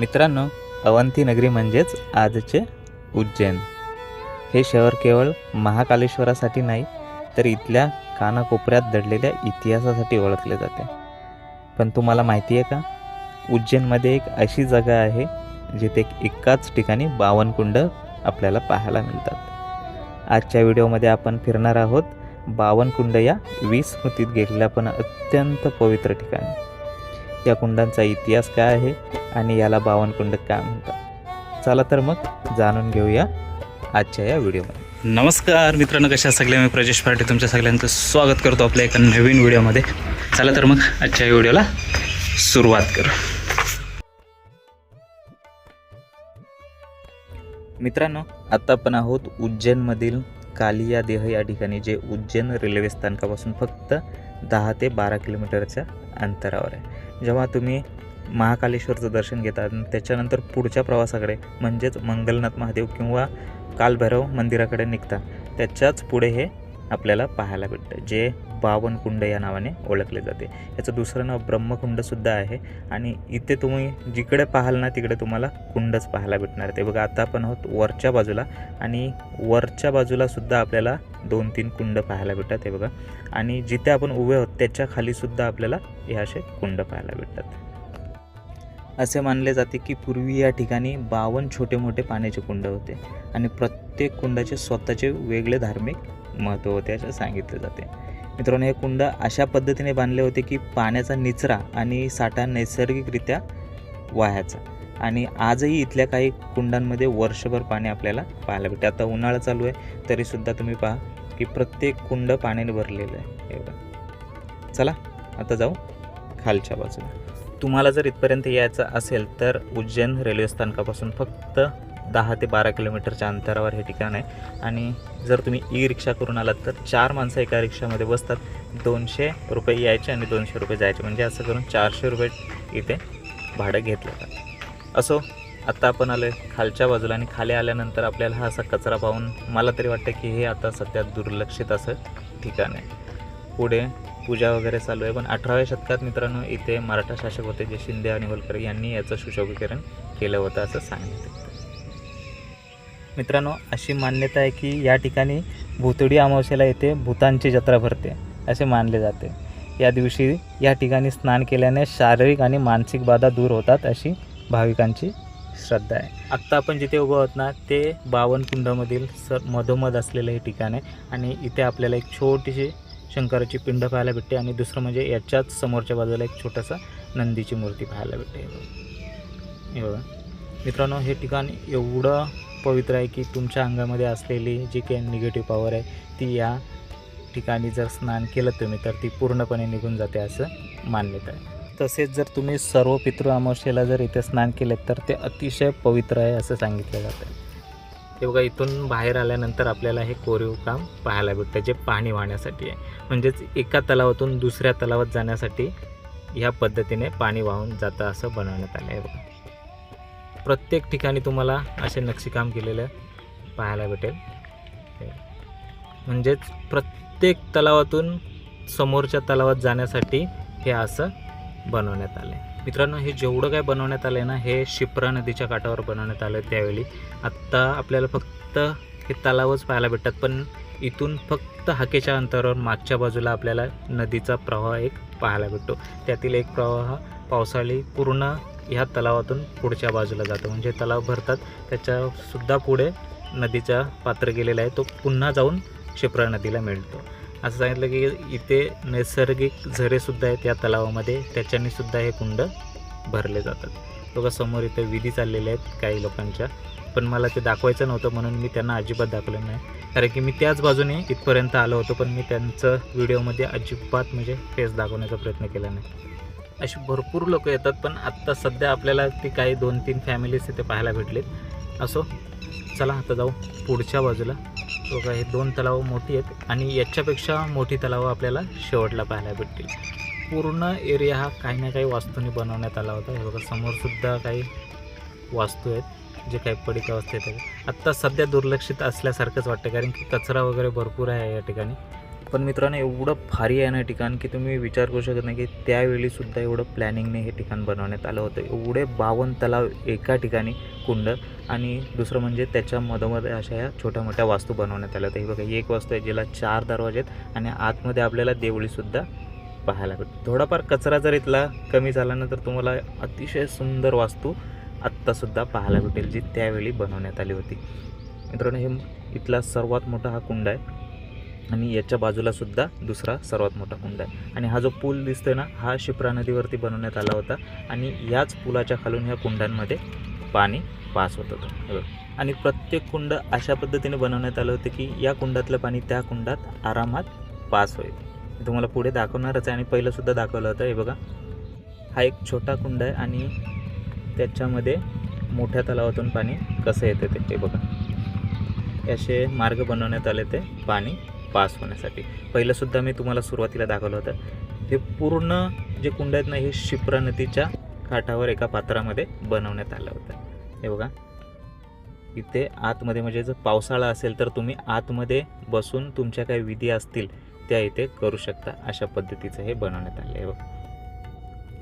मित्रांनो, अवंती नगरी म्हणजेच आजचे उज्जैन हे शहर केवळ महाकालेश्वरासाठी नाही तर इथल्या कानाकोपऱ्यात दडलेल्या इतिहासासाठी ओळखले जाते. पण तुम्हाला माहिती आहे का, उज्जैनमध्ये एक अशी जागा आहे जिथे एकाच ठिकाणी 52 कुंड आपल्याला पाहायला मिळतात. आजच्या व्हिडिओमध्ये आपण फिरणार आहोत 52 कुंड या विस्मृतीत गेलेल्या पण अत्यंत पवित्र ठिकाणी. या कुंडांचा इतिहास काय आहे आणि याला 52 कुंड का म्हणतात, चला तर मग जाणून घेऊया आजच्या या व्हिडिओमध्ये. नमस्कार मित्रांनो, कशा सगळे. मी प्रजेश पार्टी तुमच्या सगळ्यांचं स्वागत करतो आपल्या एका नवीन व्हिडिओमध्ये. चला तर मग आजच्या व्हिडिओला सुरुवात करू. मित्रांनो, आता आपण आहोत उज्जैनमधील कालिया देह या ठिकाणी, जे उज्जैन रेल्वे स्थानकापासून फक्त 10 ते 12 किलोमीटरच्या अंतरावर आहे. जेव्हा तुम्ही महाकालेश्वरचं दर्शन घेता त्याच्यानंतर पुढच्या प्रवासाकडे म्हणजेच मंगलनाथ महादेव किंवा कालभैरव मंदिराकडे निघता, त्याच्याच पुढे हे आपल्याला पाहायला भेटतं, जे 52 कुंड या नावाने ओळखले जाते. याचं दुसरं नाव ब्रह्मकुंडसुद्धा आहे. आणि इथे तुम्ही जिकडे पाहाल ना तिकडे तुम्हाला कुंडच पाहायला भेटणार. ते बघा, आता आपण आहोत वरच्या बाजूला आणि वरच्या बाजूला सुद्धा आपल्याला 2-3 कुंड पाहायला भेटतात. हे बघा, आणि जिथे आपण उभे आहोत त्याच्या खालीसुद्धा आपल्याला हे असे कुंड पाहायला भेटतात. असे मानले जाते की पूर्वी या ठिकाणी 52 छोटे मोठे पाण्याचे कुंड होते आणि प्रत्येक कुंडाचे स्वतःचे वेगळे धार्मिक महत्त्व होते असे सांगितले जाते. मित्रांनो, हे कुंड अशा पद्धतीने बांधले होते की पाण्याचा निचरा आणि साठा नैसर्गिकरित्या वाहायचा. आणि आजही इथल्या काही कुंडांमध्ये वर्षभर पाणी आपल्याला पाहायला भेटते. आता उन्हाळा चालू आहे तरीसुद्धा तुम्ही पहा की प्रत्येक कुंड पाण्याने भरलेलं आहे. एवढं. चला आता जाऊ खालच्या बाजूला. तुम्हाला जर इथपर्यंत यायचं असेल तर उज्जैन रेल्वे स्थानकापासून फक्त 10 ते 12 किलोमीटरच्या अंतरावर हे ठिकाण आहे. आणि जर तुम्ही ई रिक्षा करून आलात तर 4 माणसं एका रिक्षामध्ये बसतात. 200 रुपये यायचे आणि 200 रुपये जायचे, म्हणजे असं करून 400 रुपये इथे भाडं घेतलं जातं. असो, आत्ता आपण आलो आहे खालच्या बाजूला आणि खाली आल्यानंतर आपल्याला हा असा कचरा पाहून मला तरी वाटतं की हे आता सध्या दुर्लक्षित असं ठिकाण आहे. पुढे पूजा वगैरे चालू आहे. पण 18व्या शतकात मित्रांनो इथे मराठा शासक होते जे शिंदे आणि होलकर यांनी याचं सुशोभीकरण केलं होतं असं सांगितलं. मित्रांनो, अशी मान्यता आहे की या ठिकाणी भुतडी अमावस्येला येथे भूतांची जत्रा भरते असे मानले जाते. या दिवशी या ठिकाणी स्नान केल्याने शारीरिक आणि मानसिक बाधा दूर होतात अशी भाविकांची श्रद्धा आहे. आत्ता आपण जिथे उभं आहोत ना ते 52 कुंडामधील मधोमध असलेलं हे ठिकाण आहे. आणि इथे आपल्याला एक छोटीशी शंकराची पिंड पाहायला भेटते आणि दुसरं म्हणजे याच्याच समोरच्या बाजूला एक छोटासा नंदीची मूर्ती पाहायला भेटते. हे बघा मित्रांनो, हे ठिकाण एवढं पवित्र आहे की तुमच्या अंगामध्ये असलेली जी काही निगेटिव्ह पॉवर आहे ती या ठिकाणी जर स्नान केलं तुम्ही तर ती पूर्णपणे निघून जाते असं मान्यता आहे. तसेच जर तुम्ही सर्व पितृ अमावस्येला जर इथे स्नान केले तर ते अतिशय पवित्र आहे असं सांगितलं जातं. ते बघा, इथून बाहेर आल्यानंतर आपल्याला हे कोरीव काम पाहायला भेटतं जे पाणी वाहण्यासाठी आहे. म्हणजेच एका तलावातून दुसऱ्या तलावात जाण्यासाठी ह्या पद्धतीने पाणी वाहून जातं असं बनवण्यात आलं आहे. बघा, प्रत्येक ठिकाणी तुम्हाला असे नक्षीकाम केलेलं पाहायला भेटेल. म्हणजेच प्रत्येक तलावातून समोरच्या तलावात जाण्यासाठी हे असं बनवण्यात आलं आहे. मित्रांनो, हे जेवढं काय बनवण्यात आलं आहे ना हे शिप्रा नदीच्या काठावर बनवण्यात आलं त्यावेळी. आत्ता आपल्याला फक्त हे तलावच पाहायला भेटतात, पण इथून फक्त हाकेच्या अंतरावर मागच्या बाजूला आपल्याला नदीचा प्रवाह एक पाहायला भेटतो. त्यातील एक प्रवाह पावसाळी पूर्ण ह्या तलावातून पुढच्या बाजूला जातो. म्हणजे तलाव भरतात त्याच्यासुद्धा पुढे नदीचा पात्र गेलेला आहे, तो पुन्हा जाऊन शिप्रा नदीला मिळतो. असं सांगितलं की इथे नैसर्गिक झरेसुद्धा आहेत या तलावामध्ये, त्याच्याने सुद्धा हे कुंड भरले जातात. बघा, समोर इथे विधी चाललेल्या आहेत काही लोकांच्या, पण मला ते दाखवायचं नव्हतं म्हणून मी त्यांना अजिबात दाखवलं नाही. कारण की मी त्याच बाजूने इथपर्यंत आलो होतो, पण मी त्यांचं व्हिडिओमध्ये अजिबात म्हणजे फेस दाखवण्याचा प्रयत्न केला नाही. अशी भरपूर लोक येतात, पण आत्ता सध्या आपल्याला ती काही 2-3 फॅमिलीज इथे पाहायला भेटलेत. असो, चला आता जाऊ पुढच्या बाजूला. बघा, हे 2 तलाव मोठी आहेत आणि याच्यापेक्षा मोठी तलावं आपल्याला शेवटला पाहायला भेटतील. पूर्ण एरिया हा काही ना काही वास्तूने बनवण्यात आला होता. हे बघा, समोरसुद्धा काही वास्तू आहेत जे काही पडीक अवस्थेत आहेत. आत्ता सध्या दुर्लक्षित असल्यासारखंच वाटतं कारण की कचरा वगैरे भरपूर आहे या ठिकाणी. पण मित्रांनो एवढं भारी आहे ना ठिकाण की तुम्ही विचार करू शकत नाही की त्यावेळीसुद्धा एवढं प्लॅनिंगने हे ठिकाण बनवण्यात आलं होतं. एवढे 52 तलाव एका ठिकाणी कुंड, आणि दुसरं म्हणजे त्याच्या मधोमध अशा ह्या छोट्या मोठ्या वास्तू बनवण्यात आल्या होत्या. हे बघा, ही एक वास्तू आहे ज्याला 4 दरवाजे आहेत आणि आतमध्ये आपल्याला देवळीसुद्धा पाहायला भेटते. थोडाफार कचरा जर इथला कमी झाला ना तर तुम्हाला अतिशय सुंदर वास्तू आत्तासुद्धा पाहायला भेटेल जी त्यावेळी बनवण्यात आली होती. मित्रांनो हे इथला सर्वात मोठा हा कुंड आहे आणि याच्या बाजूलासुद्धा दुसरा सर्वात मोठा कुंड आहे. आणि हा जो पूल दिसतोय ना हा शिप्रा नदीवरती बनवण्यात आला होता आणि याच पुलाच्या खालून ह्या कुंडांमध्ये पाणी पास होत होतं. आणि प्रत्येक कुंड अशा पद्धतीने बनवण्यात आलं होतं की या कुंडातलं पाणी त्या कुंडात आरामात पास होईल. मी तुम्हाला पुढे दाखवणारच आहे आणि पहिलंसुद्धा दाखवलं होतं. हे बघा, हा एक छोटा कुंड आहे आणि त्याच्यामध्ये मोठ्या तलावातून पाणी कसं येतं ते बघा. असे मार्ग बनवण्यात आले ते पाणी पास होण्यासाठी. पहिलंसुद्धा मी तुम्हाला सुरुवातीला दाखवलं होतं. हे पूर्ण जे कुंड आहेत ना हे शिप्रा नदीच्या काठावर एका पात्रामध्ये बनवण्यात आलं होतं. हे बघा, इथे आतमध्ये म्हणजे जर पावसाळा असेल तर तुम्ही आतमध्ये बसून तुमच्या काही विधी असतील त्या इथे करू शकता. अशा पद्धतीचं हे बनवण्यात आलं आहे. बघा,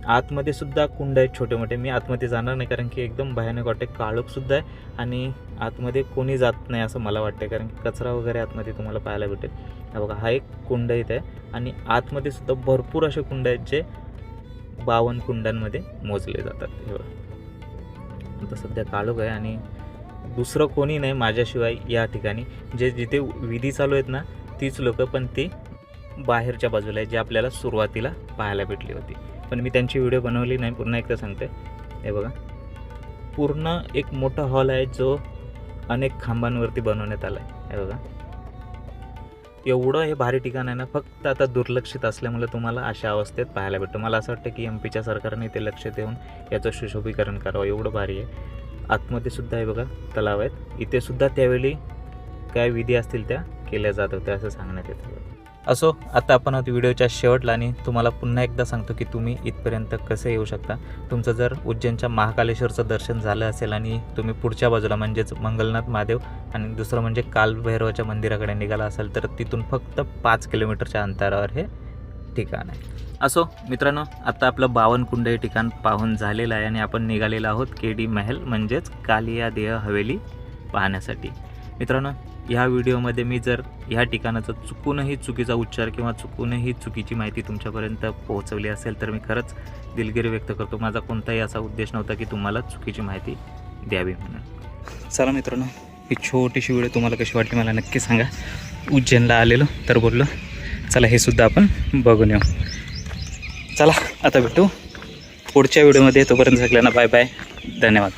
आतमध्ये सुद्धा कुंड आहेत छोटे मोठे. मी आतमध्ये जाणार नाही कारण की एकदम भयानक वाटते. काळोखसुद्धा आहे आणि आतमध्ये कोणी जात नाही असं मला वाटतं कारण की कचरा वगैरे आतमध्ये तुम्हाला पाहायला भेटेल. हा बघा, हा एक कुंड इथे आहे आणि आतमध्ये सुद्धा भरपूर असे कुंड आहेत जे 52 कुंडांमध्ये मोजले जातात. हे बघा, आता सध्या काळोख आहे आणि दुसरं कोणी नाही माझ्याशिवाय या ठिकाणी. जे जिथे विधी चालू आहेत ना तीच लोकं, पण ती बाहेरच्या बाजूला आहे जे आपल्याला सुरुवातीला पाहायला भेटली होती. पण मी त्यांची व्हिडिओ बनवली नाही, पुन्हा एकदा सांगते. हे बघा, पूर्ण एक मोठा हॉल आहे जो अनेक खांबांवरती बनवण्यात आला आहे. हे बघा, एवढं हे भारी ठिकाण आहे ना, फक्त आता दुर्लक्षित असल्यामुळे तुम्हाला अशा अवस्थेत पाहायला भेटतं. मला असं वाटतं की एमपीच्या सरकारने इथे लक्ष देऊन याचं सुशोभीकरण करावं. एवढं भारी आहे. आतमध्ये सुद्धा हे बघा तलाव आहेत. इथे सुद्धा त्यावेळी काय विधी असतील त्या केल्या जात होत्या असं सांगण्यात येतं. असो, आता आपण आहोत व्हिडिओच्या शेवटला आणि तुम्हाला पुन्हा एकदा सांगतो की तुम्ही इथपर्यंत कसे येऊ शकता. तुमचं जर उज्जैनच्या महाकालेश्वरचं दर्शन झालं असेल आणि तुम्ही पुढच्या बाजूला म्हणजेच मंगलनाथ महादेव आणि दुसरं म्हणजे कालभैरवाच्या मंदिराकडे निघाला असाल तर तिथून फक्त 5 किलोमीटरच्या अंतरावर हे ठिकाण आहे. असो मित्रांनो, आता आपलं 52 कुंड हे ठिकाण पाहून झालेलं आहे आणि आपण निघालेलो आहोत केडी महल म्हणजेच कालिया देह हवेली पाहण्यासाठी. मित्रांनो, ह्या व्हिडिओमध्ये मी जर ह्या ठिकाणाचा चुकूनही चुकीचा उच्चार किंवा चुकूनही चुकीची माहिती तुमच्यापर्यंत पोहोचवली असेल तर मी खरंच दिलगिरी व्यक्त करतो. माझा कोणताही असा उद्देश नव्हता की तुम्हाला चुकीची माहिती द्यावी म्हणून. चला मित्रांनो, ही छोटीशी व्हिडिओ तुम्हाला कशी वाटली मला नक्की सांगा. उज्जैनला आलेलो तर बोललो चला हे सुद्धा आपण बघून येऊ. चला आता भेटू पुढच्या व्हिडिओमध्ये. तोपर्यंत सगळ्यांना बाय बाय, धन्यवाद.